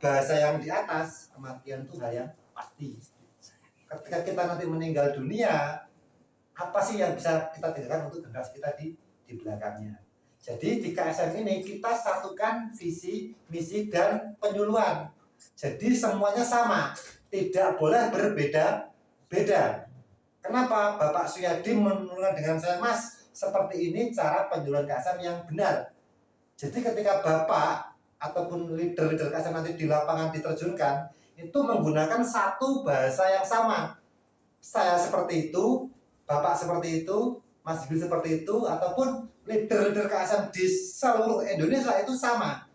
bahasa yang di atas, kematian itu hal yang pasti. Ketika kita nanti meninggal dunia, apa sih yang bisa kita tinggalkan untuk generasi kita di belakangnya. Jadi di KSM ini kita satukan visi, misi, dan penyuluhan. Jadi semuanya sama, tidak boleh berbeda-beda. Kenapa Bapak Suyadi menurunkan dengan saya, Mas, seperti ini cara penyuluhan KSM yang benar. Jadi ketika Bapak ataupun leader-leader KSM nanti di lapangan diterjunkan, itu menggunakan satu bahasa yang sama. Saya seperti itu, Bapak seperti itu, Mas Bil seperti itu, ataupun leader-leader KSM di seluruh Indonesia itu sama.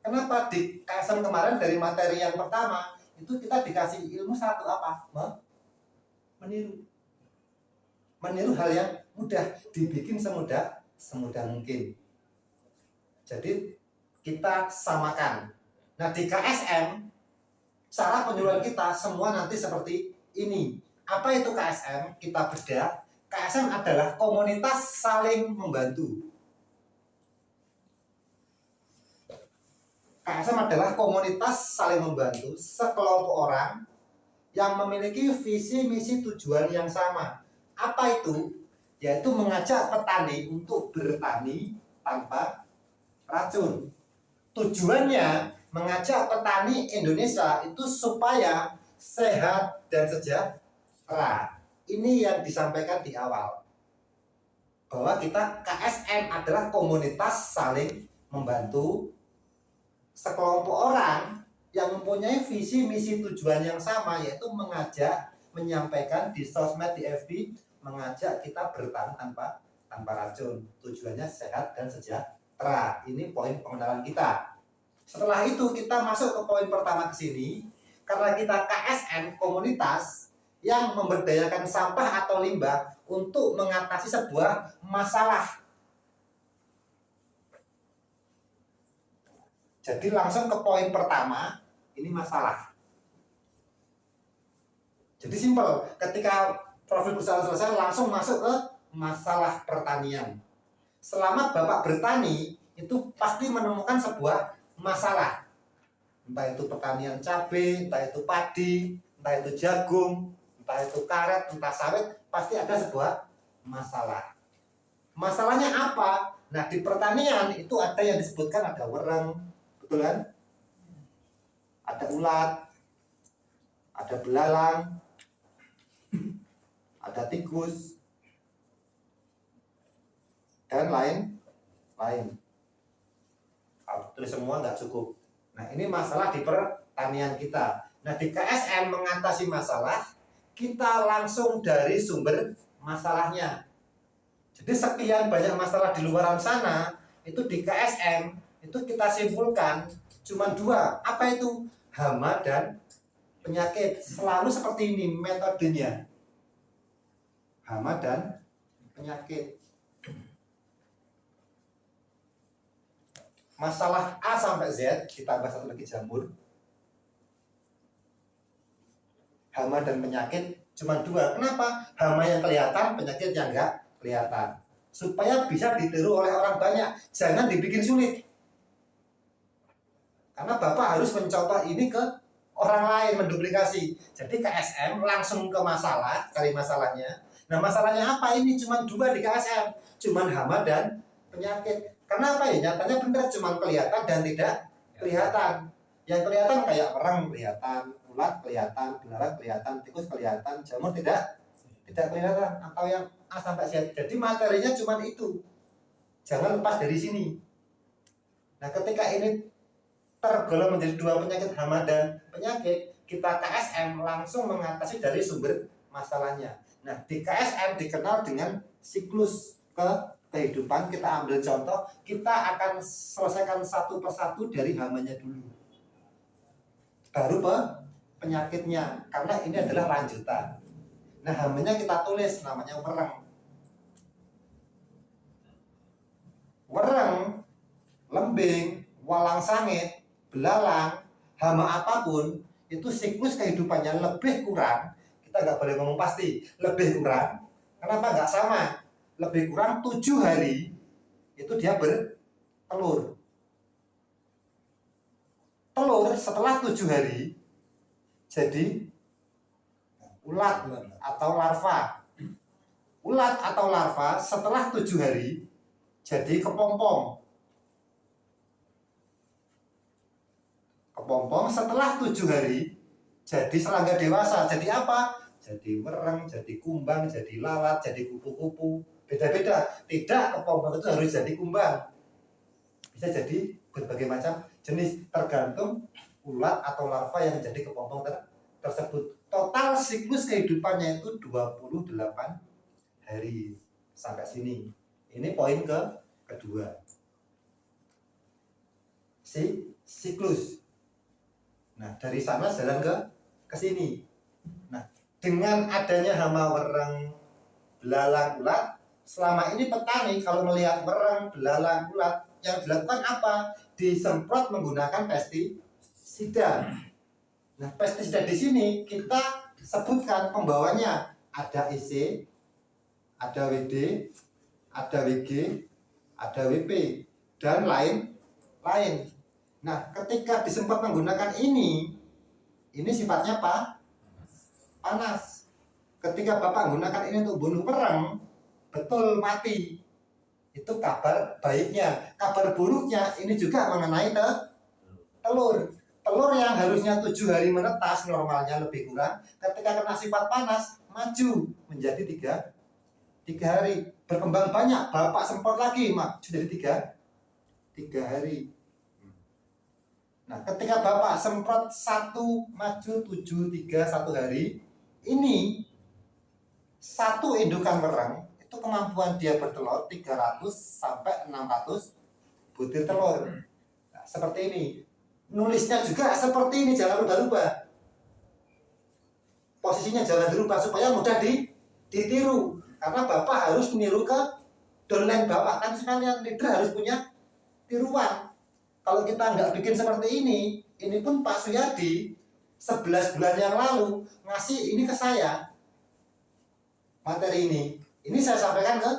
Kenapa di KSM kemarin dari materi yang pertama itu kita dikasih ilmu satu apa? Meniru hal yang mudah, dibikin semudah mungkin. Jadi kita samakan. Nah di KSM cara penyuluhan kita semua nanti seperti ini. Apa itu KSM? Kita bedah. KSM adalah komunitas saling membantu. KSM adalah komunitas saling membantu, sekelompok orang yang memiliki visi, misi, tujuan yang sama. Apa itu? Yaitu mengajak petani untuk bertani tanpa racun. Tujuannya mengajak petani Indonesia itu supaya sehat dan sejahtera. Ini yang disampaikan di awal, bahwa kita KSM adalah komunitas saling membantu, sekelompok orang yang mempunyai visi, misi, tujuan yang sama, yaitu mengajak, menyampaikan di sosmed, di FB, mengajak kita bertani tanpa racun. Tujuannya sehat dan sejahtera. Ini poin pengenalan kita. Setelah itu kita masuk ke poin pertama ke sini. Karena kita KSM, komunitas yang memberdayakan sampah atau limbah untuk mengatasi sebuah masalah. Jadi langsung ke poin pertama, ini masalah. Jadi simpel, ketika profil perusahaan selesai langsung masuk ke masalah pertanian. Selama Bapak bertani, itu pasti menemukan sebuah masalah. Entah itu pertanian cabai, entah itu padi, entah itu jagung, entah itu karet, entah sawit, pasti ada sebuah masalah. Masalahnya apa? Nah di pertanian itu ada yang disebutkan ada wereng, betul kan? Ada ulat, ada belalang, ada tikus, dan lain-lain. Kalau tulis semua nggak cukup. Nah ini masalah di pertanian kita. Nah di KSM mengatasi masalah, kita langsung dari sumber masalahnya. Jadi sekian banyak masalah di luaran sana, itu di KSM, itu kita simpulkan cuma dua. Apa itu? Hama dan penyakit. Selalu seperti ini metodenya. Hama dan penyakit. Masalah A sampai Z, ditambah satu lagi jamur. Hama dan penyakit cuma dua. Kenapa? Hama yang kelihatan, penyakit yang enggak kelihatan. Supaya bisa ditiru oleh orang banyak. Jangan dibikin sulit. Karena Bapak harus mencoba ini ke orang lain, menduplikasi. Jadi KSM langsung ke masalah, cari masalahnya. Nah masalahnya apa? Ini cuma dua di KSM. Cuma hama dan penyakit. Karena apa ya? Nyatanya benar cuma kelihatan dan tidak kelihatan. Yang kelihatan kayak wereng kelihatan, ulat kelihatan, belalang kelihatan, tikus kelihatan, jamur tidak kelihatan. Atau yang A sampai Z. Jadi materinya cuma itu. Jangan lepas dari sini. Nah ketika ini tergolong menjadi dua penyakit hama dan penyakit, kita KSM langsung mengatasi dari sumber masalahnya. Nah di KSM dikenal dengan siklus kehidupan. Kita ambil contoh, kita akan selesaikan satu persatu dari hamanya dulu, baru penyakitnya, karena ini adalah lanjutan. Nah hamanya kita tulis, namanya wereng. Wereng, lembing, walang sangit, belalang, hama apapun, itu siklus kehidupannya lebih kurang, kita nggak boleh ngomong pasti, lebih kurang. Kenapa nggak sama? Lebih kurang 7 hari itu dia bertelur. Telur setelah 7 hari jadi ulat atau larva. Ulat atau larva setelah 7 hari jadi kepompong. Kepompong setelah 7 hari jadi serangga dewasa. Jadi apa? Jadi wereng, jadi kumbang, jadi lalat, jadi kupu-kupu. Beda-beda. Tidak kepompong itu harus jadi kumbang. Bisa jadi berbagai macam jenis tergantung ulat atau larva yang jadi kepompong tersebut. Total siklus kehidupannya itu 28 hari. Sampai sini. Ini poin kedua. Siklus. Nah, dari sana jalan ke sini. Nah, dengan adanya hama wereng, belalang, ulat, selama ini petani kalau melihat wereng, belalang, ulat, yang dilakukan apa? Disemprot menggunakan pestisida. Nah, pestisida di sini kita sebutkan pembawanya. Ada EC, ada WD, ada WG, ada WP, dan lain-lain. Nah, ketika disemprot menggunakan ini sifatnya apa? Panas. Ketika Bapak menggunakan ini untuk bunuh wereng, betul mati. Itu kabar baiknya. Kabar buruknya ini juga mengenai telur. Telur yang harusnya 7 hari menetas, normalnya lebih kurang, ketika kena sifat panas, maju menjadi 3 hari. Berkembang banyak, Bapak semprot lagi, maju jadi 3 hari. Nah, ketika Bapak semprot 1 maju 7, 3, 1 hari, ini 1 indukan wereng itu kemampuan dia bertelur 300 sampai 600 butir telur. Nah, seperti ini. Nulisnya juga seperti ini, jangan rubah-rubah. Posisinya jangan dirubah supaya mudah ditiru. Karena Bapak harus meniru ke downline Bapak, kan sekalian leader harus punya tiruan. Kalau kita nggak bikin seperti ini pun Pak Suyadi 11 bulan yang lalu ngasih ini ke saya, materi ini. Ini saya sampaikan ke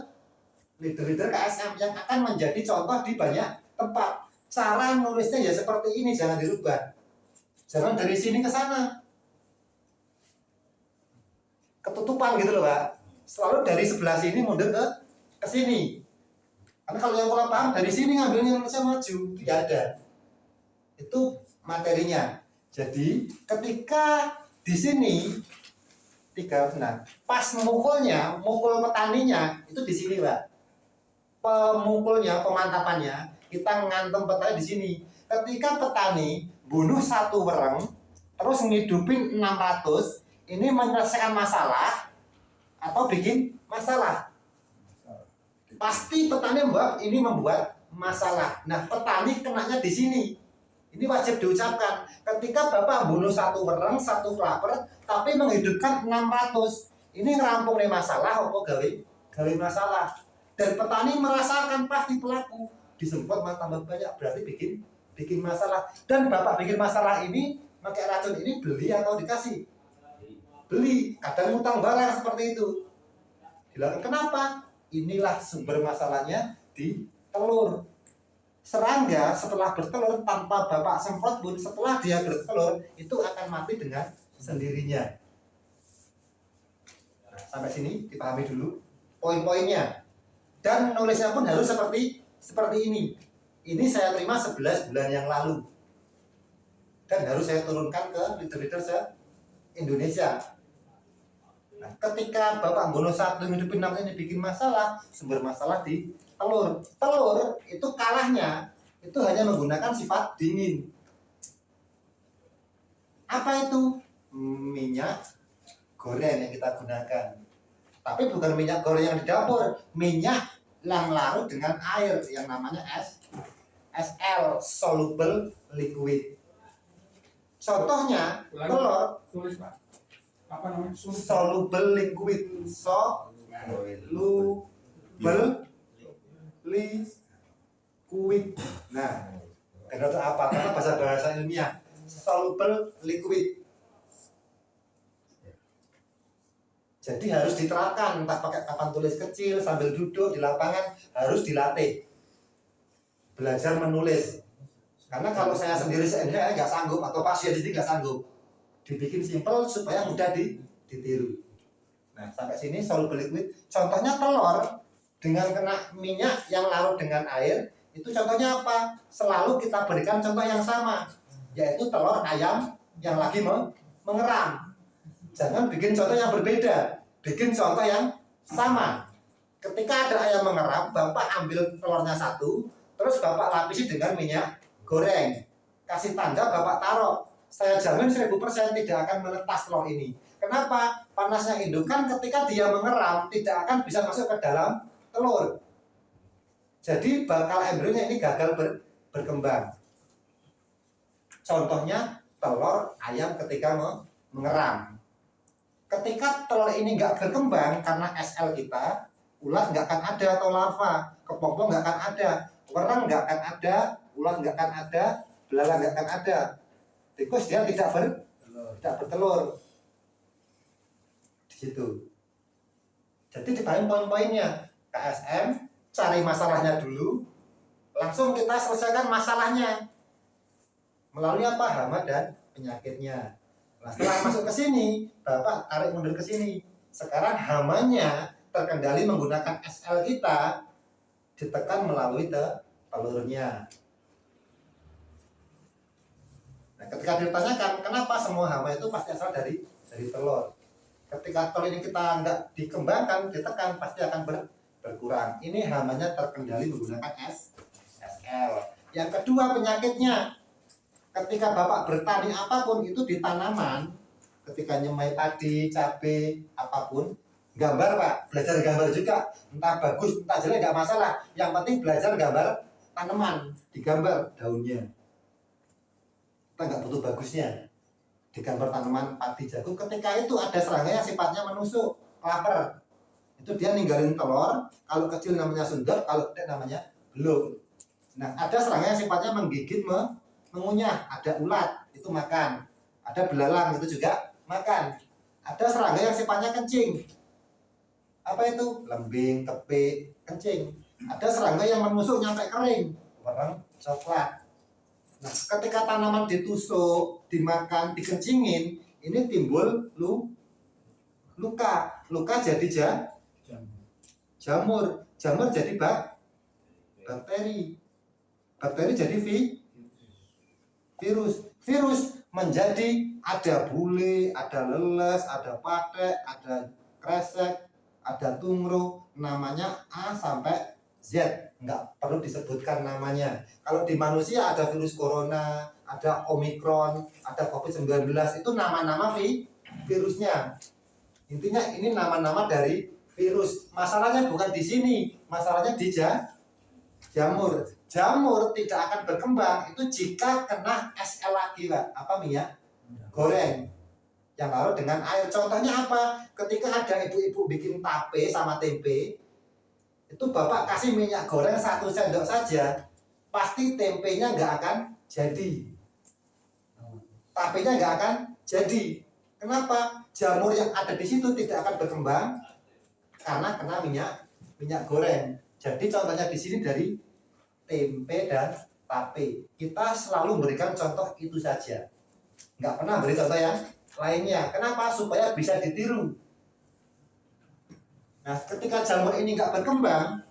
leader-leader KSM yang akan menjadi contoh di banyak tempat. Cara nulisnya ya seperti ini, jangan dirubah. Jangan dari sini ke sana. Ketutupan gitu loh, Pak. Selalu dari sebelah sini mundur ke sini. Karena kalau yang kurang paham dari sini ngambilnya Indonesia maju, tidak ada. Itu materinya. Jadi ketika di sini pas mukul petaninya itu di sini, Pak. Pemukulnya, pemantapannya kita ngantem petani di sini. Ketika petani bunuh 1 wereng terus ngidupin 600, ini menyelesaikan masalah atau bikin masalah? Pasti petani membuat masalah. Nah, petani kenanya di sini. Ini wajib diucapkan. Ketika Bapak bunuh 1 wereng, 1 klaper, tapi menghidupkan 600, ini ngerampung nih masalah, apa gawe masalah. Dan petani merasakan pasti pelaku disemprot malah tambah banyak, berarti bikin masalah. Dan Bapak bikin masalah ini pakai racun ini beli atau dikasih? Beli. Kadang utang barang seperti itu. Dilakukan kenapa? Inilah sumber masalahnya di telur. Serangga setelah bertelur tanpa Bapak semprot pun, setelah dia bertelur itu akan mati dengan sendirinya. Nah, sampai sini dipahami dulu poin-poinnya. Dan nulisnya pun harus seperti ini. Ini saya terima 11 bulan yang lalu. Dan harus saya turunkan ke leader-leader se-Indonesia. Nah, ketika Bapak bunuh 1 hidupin 6 ini bikin masalah, sumber masalah di telur. Telur itu kalahnya itu hanya menggunakan sifat dingin. Apa itu? Minyak goreng yang kita gunakan. Tapi bukan minyak goreng yang di dapur, minyak yang larut dengan air yang namanya SL, soluble liquid. Contohnya telur apa namanya? Soluble liquid, soluble liquid. Nah, itu apa? Karena bahasa ilmiah soluble liquid. Jadi harus diterapkan, entah pakai papan tulis kecil sambil duduk di lapangan, harus dilatih. Belajar menulis. Karena kalau saya sendiri saya nggak sanggup, atau pasien sendiri nggak sanggup. Dibikin simpel supaya mudah ditiru. Nah, sampai sini soluble liquid. Contohnya telur dengan kena minyak yang larut dengan air, itu contohnya apa? Selalu kita berikan contoh yang sama, yaitu telur ayam yang lagi mengeram. Jangan bikin contoh yang berbeda, bikin contoh yang sama. Ketika ada ayam mengeram, Bapak ambil telurnya satu, terus Bapak lapisi dengan minyak goreng. Kasih tanda, Bapak taruh. Saya jamin 1000% tidak akan menetas telur ini. Kenapa? Panasnya indukan ketika dia mengeram tidak akan bisa masuk ke dalam telur. Jadi bakal embrionya ini gagal berkembang. Contohnya telur ayam ketika mengeram. Ketika telur ini nggak berkembang karena SL kita, ulat nggak akan ada atau larva, kepompong nggak akan ada, wereng nggak akan ada, ulat nggak akan ada, belalang nggak akan ada. Tikus dia tidak bertelur di situ. Jadi dibalik poin-poinnya, KSM cari masalahnya dulu, langsung kita selesaikan masalahnya melalui apa? Hama dan penyakitnya. Nah, setelah masuk ke sini, Bapak tarik mundur ke sini. Sekarang hamanya terkendali menggunakan SL kita, ditekan melalui telurnya. Nah, ketika ditanyakan kenapa semua hama itu pasti asal dari telur. Ketika telur ini kita nggak dikembangkan, ditekan pasti akan berkurang. Ini hamanya terkendali menggunakan SL. Yang kedua penyakitnya, ketika Bapak bertani apapun itu di tanaman, ketika nyemai padi, cabai, apapun, gambar Pak, belajar gambar juga, entah bagus, entah jelek nggak masalah. Yang penting belajar gambar tanaman, digambar daunnya. Kita nggak butuh bagusnya, digambar tanaman padi jagung. Ketika itu ada serangga yang sifatnya menusuk, lapar, itu dia ninggalin telur. Kalau kecil namanya sundep, kalau gede namanya belum. Nah, ada serangga yang sifatnya menggigit, mengunyah. Ada ulat, itu makan. Ada belalang, itu juga makan. Ada serangga yang sifatnya kencing. Apa itu? Lembing, kepik, kencing. Ada serangga yang menusuk nyampe kering, wereng, coklat. Nah, ketika tanaman ditusuk, dimakan, dikencingin, ini timbul luka. Luka jadi jamur. Jamur jadi bakteri. Bakteri jadi virus. Virus menjadi ada bule, ada leles, ada patek, ada kresek, ada tungro, namanya A sampai Z. Nggak perlu disebutkan namanya. Kalau di manusia ada virus corona, ada omikron, ada COVID-19, itu nama-nama virusnya. Intinya ini nama-nama dari virus. Masalahnya bukan di sini, masalahnya di jamur. Jamur tidak akan berkembang itu jika kena SL lagi, Pak. Apa minyak goreng yang larut dengan air. Contohnya apa? Ketika ada ibu-ibu bikin tape sama tempe, itu Bapak kasih minyak goreng 1 sendok saja, pasti tempenya nggak akan jadi, tapenya nggak akan jadi. Kenapa? Jamur yang ada di situ tidak akan berkembang karena kena minyak goreng. Jadi contohnya di sini dari tempe dan tape. Kita selalu memberikan contoh itu saja, nggak pernah beri contoh yang lainnya. Kenapa? Supaya bisa ditiru. Nah, ketika jamur ini nggak berkembang,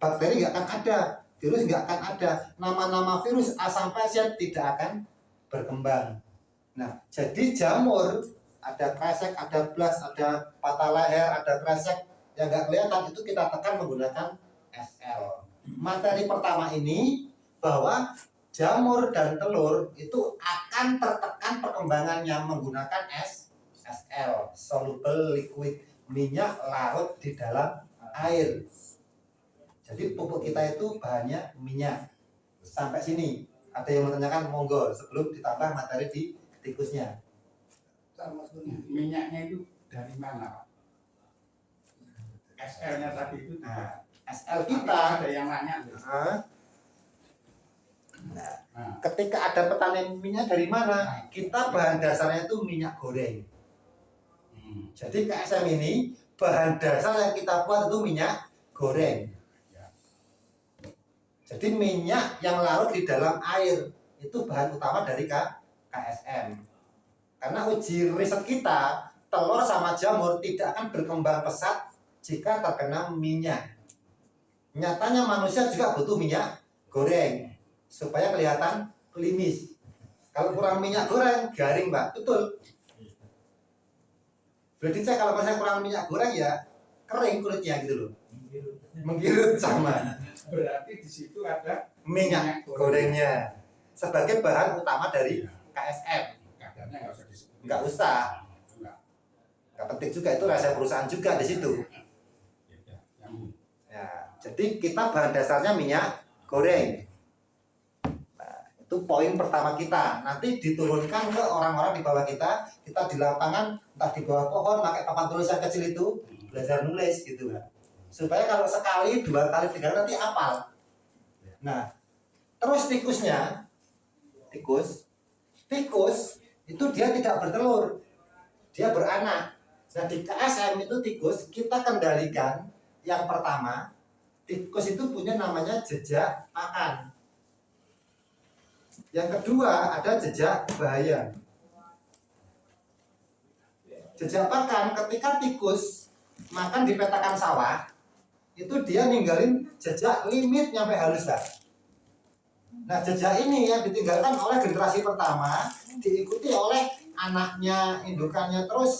bakteri nggak akan ada, virus nggak akan ada, nama-nama virus A sampai Z tidak akan berkembang. Nah, jadi jamur ada kresek, ada blas, ada patah leher, ada kresek yang nggak kelihatan, itu kita tekan menggunakan SL. Materi pertama ini bahwa jamur dan telur itu akan tertekan perkembangannya menggunakan SL, soluble liquid, minyak larut di dalam air. Jadi pupuk kita itu bahannya minyak. Sampai sini ada yang menanyakan, monggo sebelum ditambah materi di tikusnya. Minyaknya itu dari mana, Pak? SL-nya tadi itu. Nah, SL kita ada yang nanya. Ketika ada petani minyak dari mana? Kita bahan dasarnya itu minyak goreng. Jadi KSM ini bahan dasar yang kita buat itu minyak goreng. Jadi minyak yang larut di dalam air itu bahan utama dari KSM. Karena uji riset kita, telur sama jamur tidak akan berkembang pesat jika terkena minyak. Nyatanya manusia juga butuh minyak goreng supaya kelihatan klimis. Kalau kurang minyak goreng, garing, Pak. Betul. Berarti saya kalau misalnya kurang minyak goreng ya kering kulitnya gitu loh. Menggirut sama. Berarti di situ ada Minyak gorengnya sebagai bahan utama dari KSM. kadarnya nggak usah disebut. Nggak usah. Enggak. Nggak penting juga, itu rahasia perusahaan juga di situ. Ya, jadi kita bahan dasarnya minyak goreng. Nah, itu poin pertama kita. Nanti diturunkan ke orang-orang di bawah kita. Kita di lapangan, entah di bawah pohon, pakai papan tulis yang kecil itu, belajar nulis gitu kan. Supaya kalau sekali, 2 kali, 3 kali nanti hafal. Nah, terus tikus itu dia tidak bertelur, dia beranak. Nah, di KSM itu tikus kita kendalikan. Yang pertama, tikus itu punya namanya jejak makan. Yang kedua ada jejak bahaya. Jejak makan, ketika tikus makan di petakan sawah, itu dia ninggalin jejak limit nyampe halus lah. Nah, jejak ini yang ditinggalkan oleh generasi pertama diikuti oleh anaknya, indukannya, terus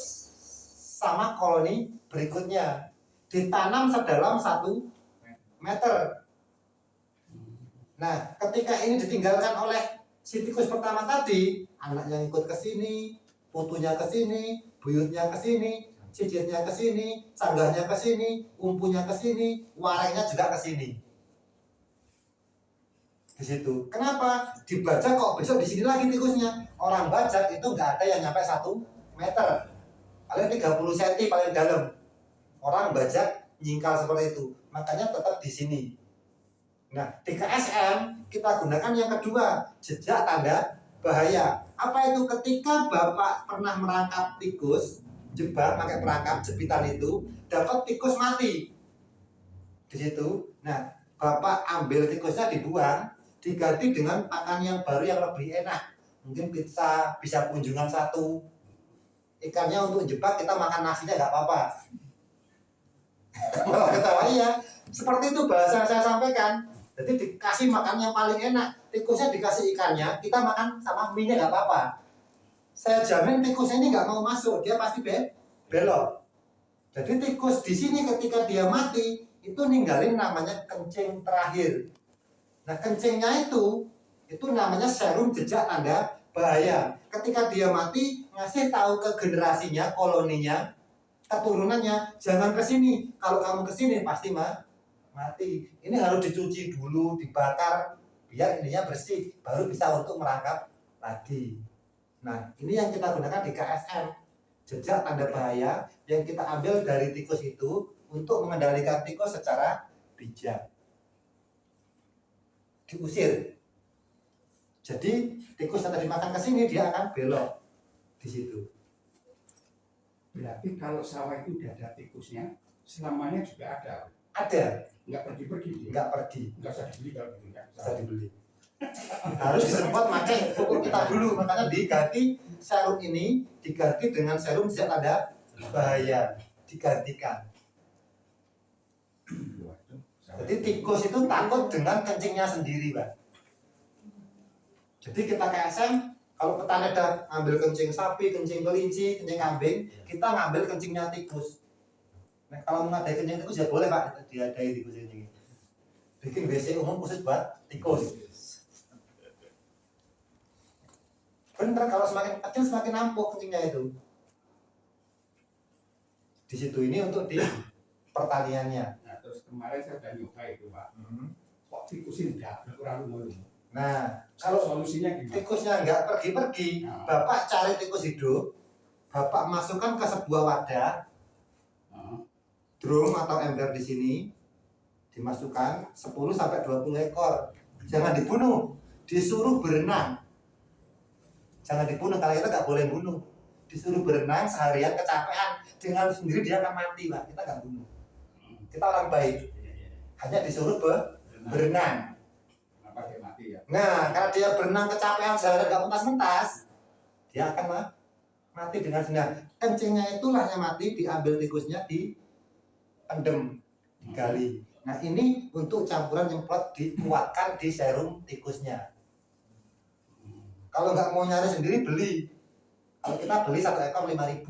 sama koloni berikutnya. Ditanam sedalam 1 meter. Nah, ketika ini ditinggalkan oleh si tikus pertama tadi, anaknya ikut ke sini, putunya ke sini, buyutnya ke sini, cicitnya ke sini, sanggahnya ke sini, umpunya ke sini, warengnya juga ke sini. Di situ. Kenapa? Dibajak kok besok di sini lagi tikusnya. Orang bajak itu nggak ada yang nyampe 1 meter. Paling 30 cm paling dalam. Orang bajak nyingkal seperti itu. Makanya tetap di sini. Nah, di KSM kita gunakan yang kedua, jejak tanda bahaya. Apa itu? Ketika Bapak pernah merangkap tikus, jebak pakai perangkap jepitan itu, dapat tikus mati. Di situ. Nah, Bapak ambil tikusnya dibuang, diganti dengan pakan yang baru yang lebih enak. Mungkin pizza, bisa kunjungan 1. Ikannya untuk jebak, kita makan nasinya nggak apa-apa. Malah ketawa ya. Seperti itu bahasa yang saya sampaikan. Jadi dikasih makan yang paling enak, tikusnya dikasih ikannya, kita makan sama mie-nya nggak apa-apa. Saya jamin tikusnya ini nggak mau masuk, dia pasti belok. Jadi tikus di sini ketika dia mati itu ninggalin namanya kencing terakhir. Nah, kencingnya itu namanya serum jejak tanda bahaya. Ketika dia mati, ngasih tahu ke generasinya, koloninya, keturunannya, jangan ke sini. Kalau kamu ke sini pasti mati. Ini harus dicuci dulu, dibakar biar ininya bersih, baru bisa untuk merangkap lagi. Nah, ini yang kita gunakan di KSM, jejak tanda bahaya yang kita ambil dari tikus itu untuk mengendalikan tikus secara bijak. Diusir. Jadi tikus yang tadi makan ke sini dia akan belok di situ. Berarti kalau sawah itu udah ada tikusnya, selamanya juga ada. Ada, Nggak pergi-pergi dia. nggak pergi, Nggak usah dibeli kalau gitu nggak bisa dibeli. Harus disemprot pakai pupuk kita dulu, makanya diganti serum ini diganti dengan serum jejak tanda bahaya, digantikan. Jadi tikus itu takut dengan kencingnya sendiri, Pak. Jadi kita KSM, kalau petani ada ngambil kencing sapi, kencing kelinci, kencing kambing, kita ngambil kencingnya tikus. Nah, kalau mengadai kencing tikus ya boleh, Pak, diadai tikus ini. Bikin WC umum khusus buat tikus. Bener, kalau semakin kecil semakin ampuh kencingnya itu. Di situ ini untuk di pertaniannya. Nah, terus kemarin saya udah nyoba itu, Pak. Kok tikusin enggak kurang lumut. Nah, Kalau kalau solusinya gimana? tikusnya nggak pergi-pergi, Nah. Bapak cari tikus hidup, Bapak masukkan ke sebuah wadah, Nah, drum atau ember di sini, dimasukkan 10 sampai 20 ekor. Jangan dibunuh, disuruh berenang. Jangan dibunuh, karena kita nggak boleh bunuh. Disuruh berenang seharian kecapean, dengan sendiri dia akan mati, Pak. Kita nggak bunuh. Kita orang baik, hanya disuruh berenang. Apa dia mati ya? Nah, kalau dia berenang kecapean seharian nggak mentas-mentas, dia akan mati dengan sendirinya. Kencingnya itulah yang mati, diambil tikusnya, dipendem, digali. Nah, ini untuk campuran nyemprot dikuatkan di serum tikusnya. Kalau nggak mau nyari sendiri, beli. Kalau kita beli 1 ekor 5.000.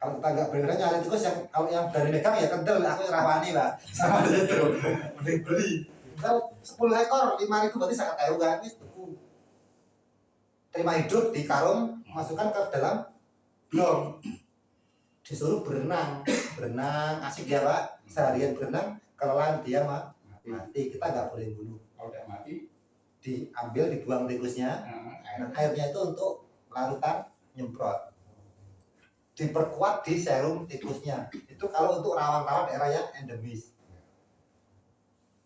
Kalau kita nggak beneran nyari tikus kalau yang dari megang ya kendel, aku rawani lah. Sama itu, mending beli. Kalau 10 ekor 5.000 berarti sangat tahu kan? Itu terima hidup di karung, masukkan ke dalam blong, disuruh berenang, asik ya Pak. Seharian berenang, kelelahan dia mati. Kita nggak boleh bunuh. Kalau tidak mati, diambil, dibuang tikusnya. Nah, airnya itu untuk larutan nyemprot, diperkuat di serum tikusnya. Itu kalau untuk rawan-rawan daerah yang endemis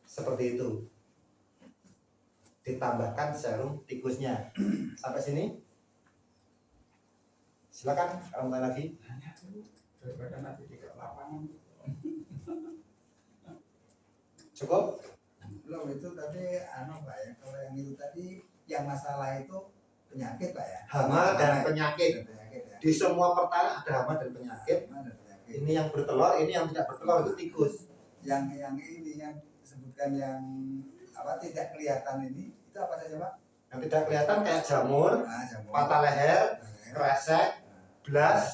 seperti itu, ditambahkan serum tikusnya. Sampai sini silakan kalau mau lagi. daripada nanti di lapangan. Cukup. Belum, itu tadi Pak ya, kalau yang itu tadi yang masalah itu penyakit Pak ya, Hama dan penyakit. penyakit ya. Di semua pertanyaan ada hama dan penyakit. Hama dan penyakit. Ini yang bertelur, ini yang tidak bertelur, itu tikus. Yang ini yang disebutkan yang apa tidak kelihatan ini itu apa saja Pak? Yang tidak kelihatan kayak jamur, Jamur. patah leher, Nah, kresek, blas,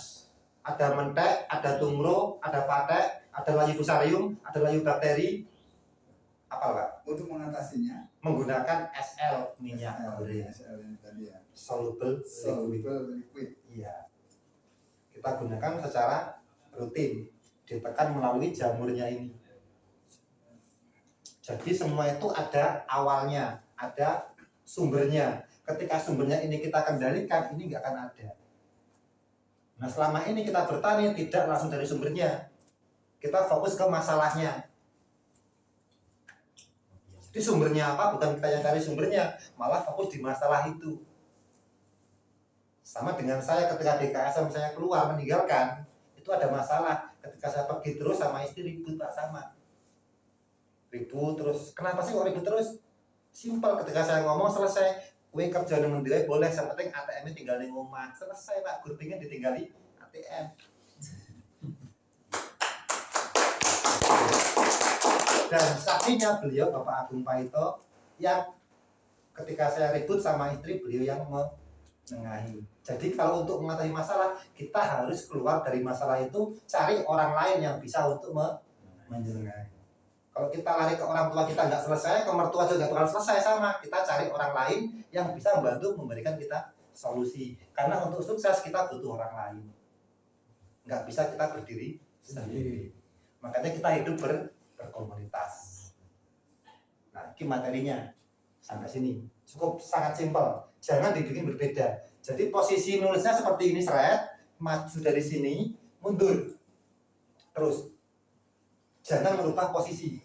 ada mentek, ada tumro, ada patek, ada layu fusarium, ada layu bakteri. Apa Pak? Untuk mengatasinya Menggunakan SL minyak goreng SL ini tadi ya. soluble liquid. Soluble liquid. Iya. Kita gunakan secara rutin, ditekan melalui jamurnya ini. Jadi semua itu ada awalnya, ada sumbernya. Ketika sumbernya ini kita kendalikan, ini nggak akan ada. Nah, selama ini kita bertani tidak langsung dari sumbernya, kita fokus ke masalahnya. Jadi sumbernya apa? Bukan kita yang cari sumbernya, malah fokus di masalah itu. Sama dengan saya ketika DKSM saya keluar meninggalkan, itu ada masalah. Ketika saya pergi terus sama istri ribut Pak, sama. Ribut terus. Kenapa sih kok ribut terus? Simpel, ketika saya ngomong selesai, kue kerja dengan dia boleh, yang penting ATM-nya tinggal di rumah. Selesai Pak, groupingnya ditinggali ATM. Dan saksinya beliau Bapak Agung Paito yang ketika saya ribut sama istri, beliau yang menengahi. Jadi kalau untuk mengatasi masalah, kita harus keluar dari masalah itu, cari orang lain yang bisa untuk menengahi. Kalau kita lari ke orang tua kita nggak selesai, ke mertua juga nggak bakal selesai sama. Kita cari orang lain yang bisa membantu memberikan kita solusi. Karena untuk sukses kita butuh orang lain. Nggak bisa kita berdiri sendiri. Makanya kita hidup berkomunitas. Nah, ini materinya sampai sini cukup sangat simpel. Jangan dibikin berbeda. Jadi posisi nulisnya seperti ini, seret, maju dari sini, mundur, terus. Jangan merubah posisi.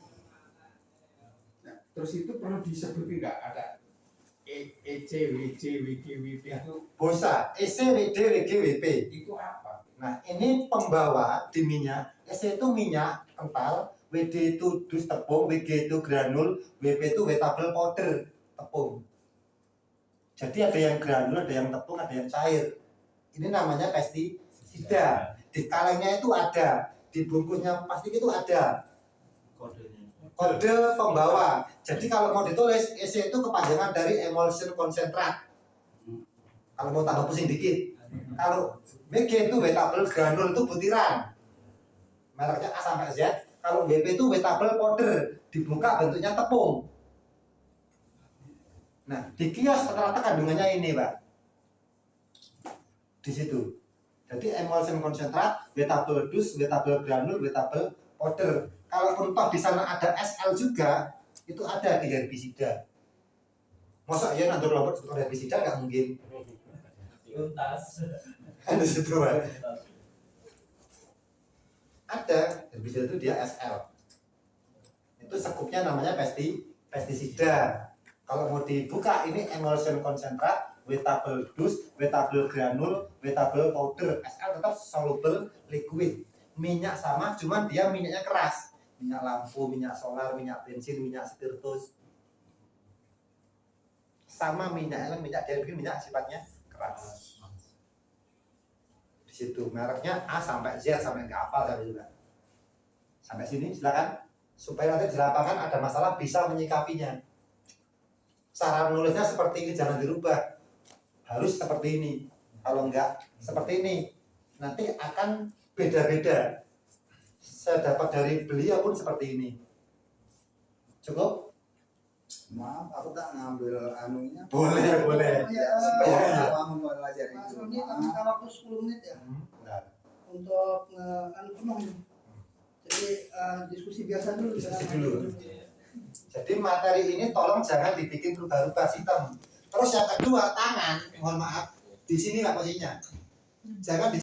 Nah, terus itu perlu disebutin nggak ada EC, WC, WG, WP itu Bosa, EC, WD, WG, WP. itu apa? Nah, ini pembawa di minyak. EC itu minyak kental, WD itu dus tepung, WG itu granul, WP itu wettable powder tepung. Jadi ada yang granul, ada yang tepung, ada yang cair. Ini namanya pestisida. Di kalengnya itu ada, di bungkusnya plastik itu ada kode pembawa. Jadi kalau mau ditulis, EC itu kepanjangan dari emulsion concentrat. Kalau mau tambah pusing dikit. Kalau WG itu wettable granul itu butiran, mereknya A sampai Z. Kalau WP itu wettable powder, dibuka bentuknya tepung. Nah, di kios rata-rata kandungannya ini Pak, di situ. Jadi emulsion concentrat, wettable dus, wettable granul, wettable powder. Kalaupun toh di sana ada SL juga, itu ada di herbisida. Masa ya nandur lombok seperti herbisida nggak mungkin. Tuntas. Di situ Pak. Ada herbisida itu dia SL. Itu sekupnya namanya pestisida. Kalau mau dibuka ini emulsion concentrat, wettable dus, wettable granul, wettable powder. SL tetap soluble liquid. Minyak sama, cuman dia minyaknya keras. Minyak lampu, minyak solar, minyak bensin, minyak spiritus. sama minyak dia bikin minyak sifatnya keras. Di situ mereknya A sampai Z sampai nggak hafal saya juga. Sampai sini silakan supaya nanti di lapangan ada masalah bisa menyikapinya. Cara menulisnya seperti ini, jangan dirubah. Harus seperti ini. Kalau enggak seperti ini, nanti akan beda-beda. Saya dapat dari beliau pun seperti ini. Cukup? Maaf, aku tak ngambil anunya. Boleh. Ya, kamu belajar Mas itu. Roni, kami minta waktu 10 menit ya Nah, untuk penuh ini. Jadi diskusi biasa dulu. Diskusi dulu. Jadi materi ini tolong jangan dibikin rubah-rubah sistem. Terus yang kedua tangan, mohon maaf, di sini lah posisinya. Jangan di